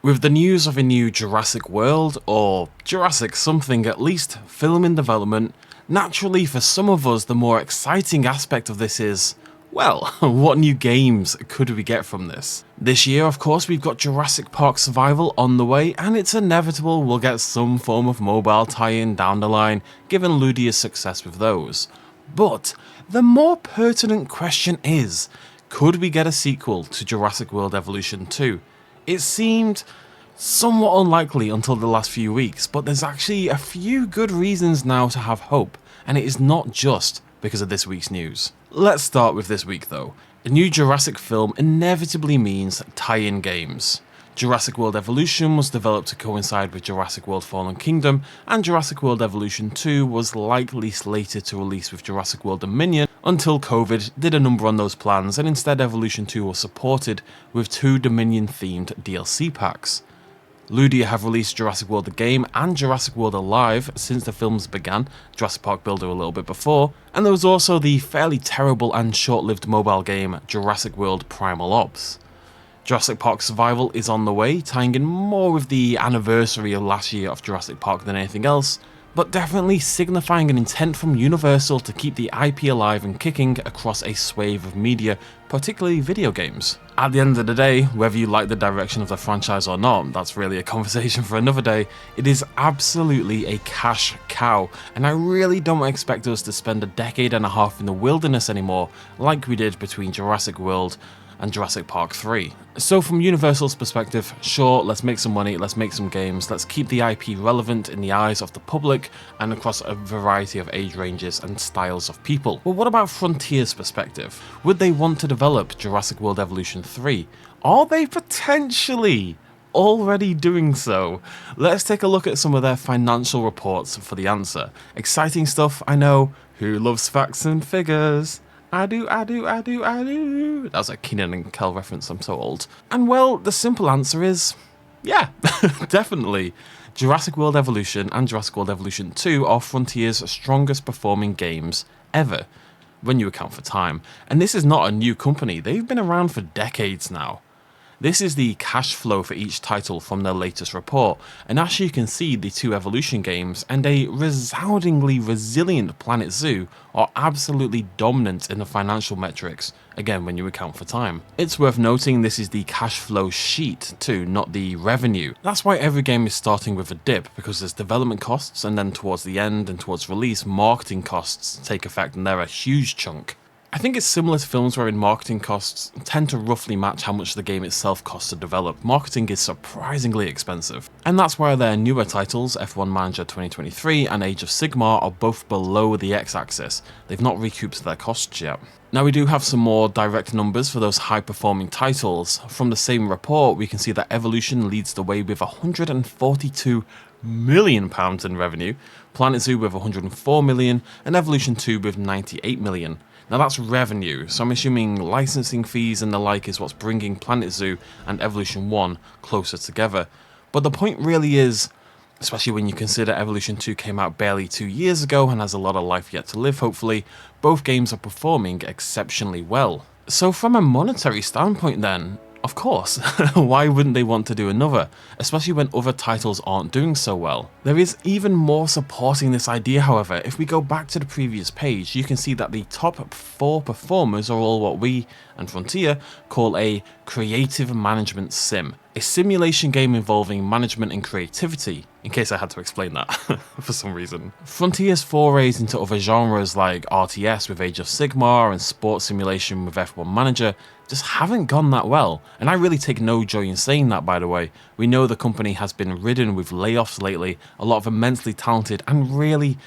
With the news of a new Jurassic World, or Jurassic something at least, film in development, naturally for some of us the more exciting aspect of this is, well, what new games could we get from this? This year, of course, we've got Jurassic Park Survival on the way, and it's inevitable we'll get some form of mobile tie-in down the line, given Ludia's success with those. But the more pertinent question is, could we get a sequel to Jurassic World Evolution 2? It seemed somewhat unlikely until the last few weeks, but there's actually a few good reasons now to have hope, and it is not just because of this week's news. Let's start with this week though. A new Jurassic film inevitably means TieIn Games. Jurassic World Evolution was developed to coincide with Jurassic World Fallen Kingdom, and Jurassic World Evolution 2 was likely slated to release with Jurassic World Dominion until COVID did a number on those plans, and instead Evolution 2 was supported with 2 Dominion-themed DLC packs. Ludia have released Jurassic World the game and Jurassic World Alive since the films began, Jurassic Park Builder a little bit before, and there was also the fairly terrible and short-lived mobile game Jurassic World Primal Ops. Jurassic Park Survival is on the way, tying in more with the anniversary of last year of Jurassic Park than anything else, but definitely signifying an intent from Universal to keep the IP alive and kicking across a swathe of media, particularly video games. At the end of the day, whether you like the direction of the franchise or not, that's really a conversation for another day, it is absolutely a cash cow, and I really don't expect us to spend a decade and a half in the wilderness anymore, like we did between Jurassic World and Jurassic Park 3. So from Universal's perspective, sure, let's make some money, let's make some games, let's keep the IP relevant in the eyes of the public and across a variety of age ranges and styles of people. But what about Frontier's perspective? Would they want to develop Jurassic World Evolution 3? Are they potentially already doing so? Let's take a look at some of their financial reports for the answer. Exciting stuff, I know. Who loves facts and figures? I do. That was a Keenan and Kel reference, I'm so old. And well, the simple answer is, yeah, definitely. Jurassic World Evolution and Jurassic World Evolution 2 are Frontier's strongest performing games ever, when you account for time. And this is not a new company, they've been around for decades now. This is the cash flow for each title from their latest report, and as you can see, the 2 Evolution games and a resoundingly resilient Planet Zoo are absolutely dominant in the financial metrics, again when you account for time. It's worth noting this is the cash flow sheet too, not the revenue. That's why every game is starting with a dip, because there's development costs and then towards the end and towards release, marketing costs take effect and they're a huge chunk. I think it's similar to films wherein marketing costs tend to roughly match how much the game itself costs to develop. Marketing is surprisingly expensive. And that's why their newer titles, F1 Manager 2023 and Age of Sigmar, are both below the x-axis. They've not recouped their costs yet. Now we do have some more direct numbers for those high-performing titles. From the same report, we can see that Evolution leads the way with £142 million in revenue, Planet Zoo with 104 million, and Evolution 2 with 98 million. Now that's revenue, so I'm assuming licensing fees and the like is what's bringing Planet Zoo and Evolution 1 closer together. But the point really is, especially when you consider Evolution 2 came out barely 2 years ago and has a lot of life yet to live hopefully, both games are performing exceptionally well. So from a monetary standpoint then, of course, why wouldn't they want to do another, especially when other titles aren't doing so well? There is even more supporting this idea, however. If we go back to the previous page, you can see that the top 4 performers are all what we, and Frontier, call a creative management sim. A simulation game involving management and creativity, in case I had to explain that for some reason. Frontier's forays into other genres like RTS with Age of Sigmar and sports simulation with F1 Manager just haven't gone that well, and I really take no joy in saying that, by the way. We know the company has been ridden with layoffs lately, a lot of immensely talented and really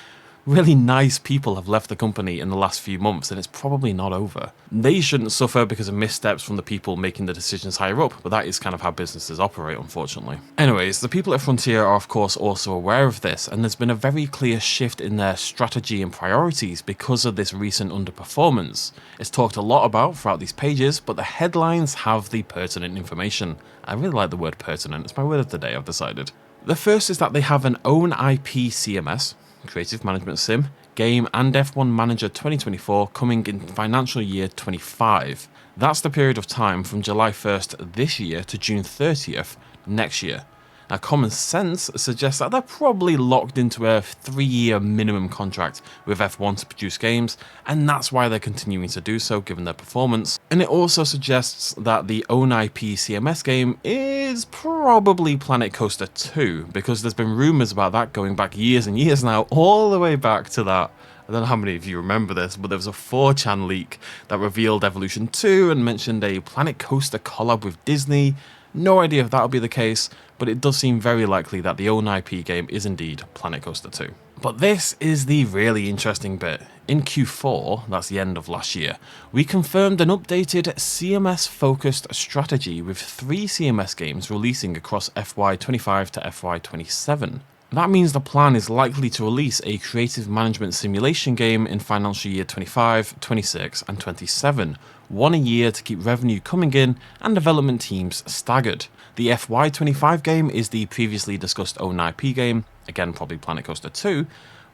nice people have left the company in the last few months, and it's probably not over. They shouldn't suffer because of missteps from the people making the decisions higher up, but that is kind of how businesses operate, unfortunately. Anyways, the people at Frontier are of course also aware of this, and there's been a very clear shift in their strategy and priorities because of this recent underperformance. It's talked a lot about throughout these pages, but the headlines have the pertinent information. I really like the word pertinent, it's my word of the day, I've decided. The first is that they have an own IP CMS, Creative Management Sim, game and F1 Manager 2024 coming in financial year 25. That's the period of time from July 1st this year to June 30th next year. Now, common sense suggests that they're probably locked into a 3-year minimum contract with F1 to produce games, and that's why they're continuing to do so given their performance. And it also suggests that the own IP CMS game is probably Planet Coaster 2, because there's been rumours about that going back years and years now, all the way back to that. I don't know how many of you remember this, but there was a 4chan leak that revealed Evolution 2 and mentioned a Planet Coaster collab with Disney. No idea if that'll be the case, but it does seem very likely that the own IP game is indeed Planet Coaster 2. But this is the really interesting bit. In Q4, that's the end of last year, we confirmed an updated CMS-focused strategy with 3 CMS games releasing across FY25 to FY27. That means the plan is likely to release a creative management simulation game in financial year 25, 26 and 27, one a year to keep revenue coming in and development teams staggered. The FY25 game is the previously discussed own IP game, again probably Planet Coaster 2,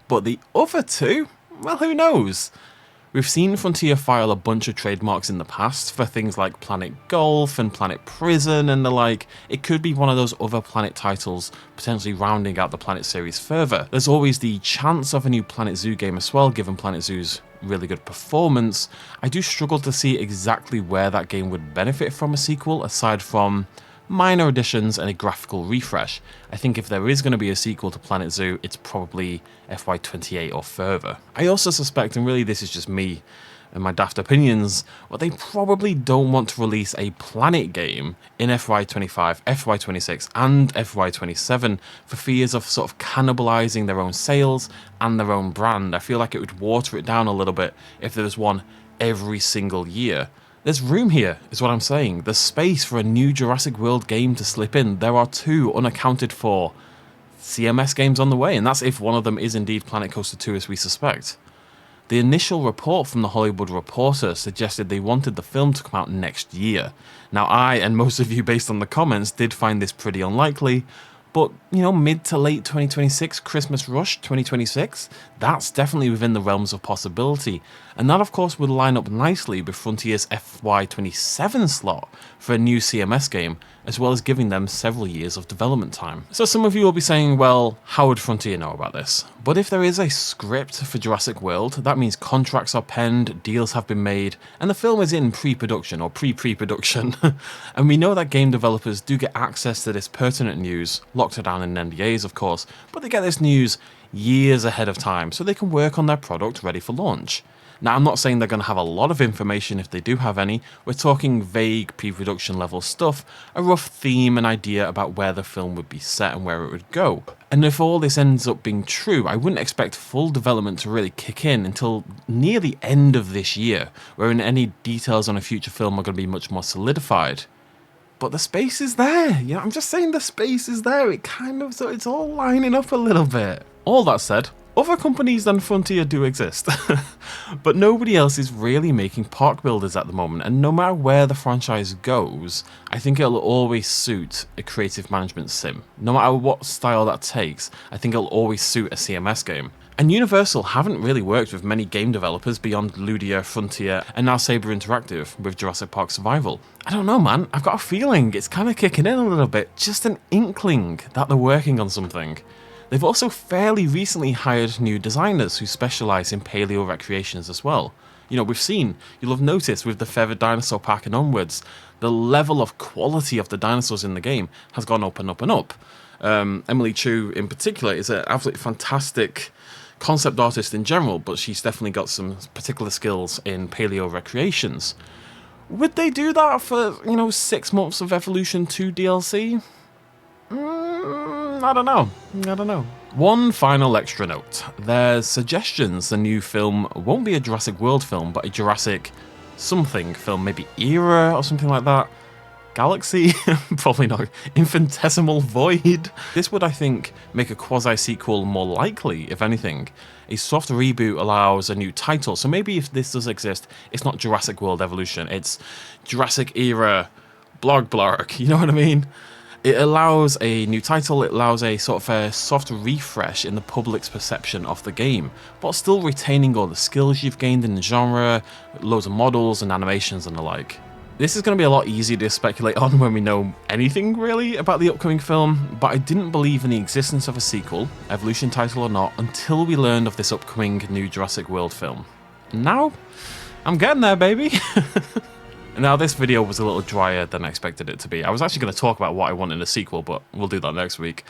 but the other 2, well, who knows? We've seen Frontier file a bunch of trademarks in the past for things like Planet Golf and Planet Prison and the like. It could be one of those other Planet titles, potentially rounding out the Planet series further. There's always the chance of a new Planet Zoo game as well, given Planet Zoo's really good performance. I do struggle to see exactly where that game would benefit from a sequel, aside from minor additions and a graphical refresh. I think if there is going to be a sequel to Planet Zoo, it's probably FY28 or further. I also suspect, and really this is just me and my daft opinions, but they probably don't want to release a Planet game in FY25, FY26 and FY27 for fears of sort of cannibalizing their own sales and their own brand. I feel like it would water it down a little bit if there was one every single year. There's room here, is what I'm saying. There's space for a new Jurassic World game to slip in. There are 2 unaccounted for CMS games on the way, and that's if one of them is indeed Planet Coaster 2 as we suspect. The initial report from the Hollywood Reporter suggested they wanted the film to come out next year. Now I, and most of you based on the comments, did find this pretty unlikely, but, you know, mid to late 2026, Christmas rush 2026, that's definitely within the realms of possibility. And that, of course, would line up nicely with Frontier's FY27 slot for a new CMS game, as well as giving them several years of development time. So some of you will be saying, well, how would Frontier know about this? But if there is a script for Jurassic World, that means contracts are penned, deals have been made, and the film is in pre-production or pre-pre-production. And we know that game developers do get access to this pertinent news, locked down in NDAs of course, but they get this news years ahead of time so they can work on their product ready for launch. Now, I'm not saying they're going to have a lot of information if they do have any. We're talking vague pre-production level stuff, a rough theme and idea about where the film would be set and where it would go. And if all this ends up being true, I wouldn't expect full development to really kick in until near the end of this year, wherein any details on a future film are going to be much more solidified. But the space is there, you know, I'm just saying the space is there. It kind of, so it's all lining up a little bit. All that said, other companies than Frontier do exist, but nobody else is really making park builders at the moment, and no matter where the franchise goes, I think it'll always suit a creative management sim. No matter what style that takes, I think it'll always suit a CMS game. And Universal haven't really worked with many game developers beyond Ludia, Frontier, and now Saber Interactive with Jurassic Park Survival. I don't know, man, I've got a feeling it's kind of kicking in a little bit, just an inkling that they're working on something. They've also fairly recently hired new designers who specialise in paleo recreations as well. You know, we've seen, you'll have noticed with the Feathered Dinosaur Pack and onwards, the level of quality of the dinosaurs in the game has gone up and up and up. Emily Chu in particular is an absolutely fantastic concept artist in general, but she's definitely got some particular skills in paleo recreations. Would they do that for, you know, 6 months of Evolution 2 DLC? I don't know. One final extra note. There's suggestions the new film won't be a Jurassic World film, but a Jurassic something film, maybe Era or something like that. Galaxy? Probably not. Infinitesimal Void? This would, I think, make a quasi-sequel more likely, if anything. A soft reboot allows a new title, so maybe if this does exist, it's not Jurassic World Evolution, it's Jurassic Era Blog, you know what I mean? It allows a new title, it allows a sort of a soft refresh in the public's perception of the game, but still retaining all the skills you've gained in the genre, loads of models and animations and the like. This is going to be a lot easier to speculate on when we know anything really about the upcoming film, but I didn't believe in the existence of a sequel, Evolution title or not, until we learned of this upcoming new Jurassic World film. And now, I'm getting there, baby! Now, this video was a little drier than I expected it to be. I was actually going to talk about what I want in a sequel, but we'll do that next week.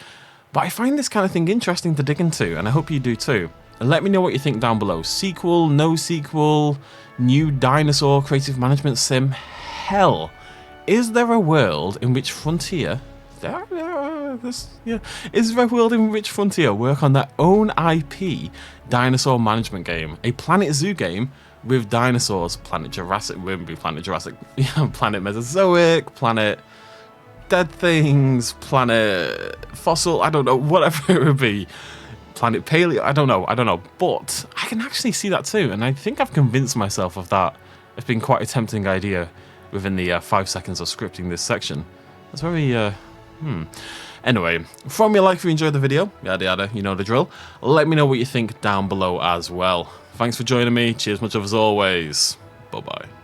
But I find this kind of thing interesting to dig into, and I hope you do too. And let me know what you think down below. Sequel, no sequel, new dinosaur creative management sim. Hell, is there a world in which Frontier, is there a world in which Frontier work on their own IP dinosaur management game, a Planet Zoo game with dinosaurs, Planet Jurassic, Planet Mesozoic, Planet Dead Things, Planet Fossil, I don't know, whatever it would be. Planet Paleo, I don't know, but I can actually see that too, and I think I've convinced myself of that. It's been quite a tempting idea within the 5 seconds of scripting this section. That's very, Anyway, throw me a like if you enjoyed the video, yada yada, you know the drill. Let me know what you think down below as well. Thanks for joining me, cheers much of as always, bye bye.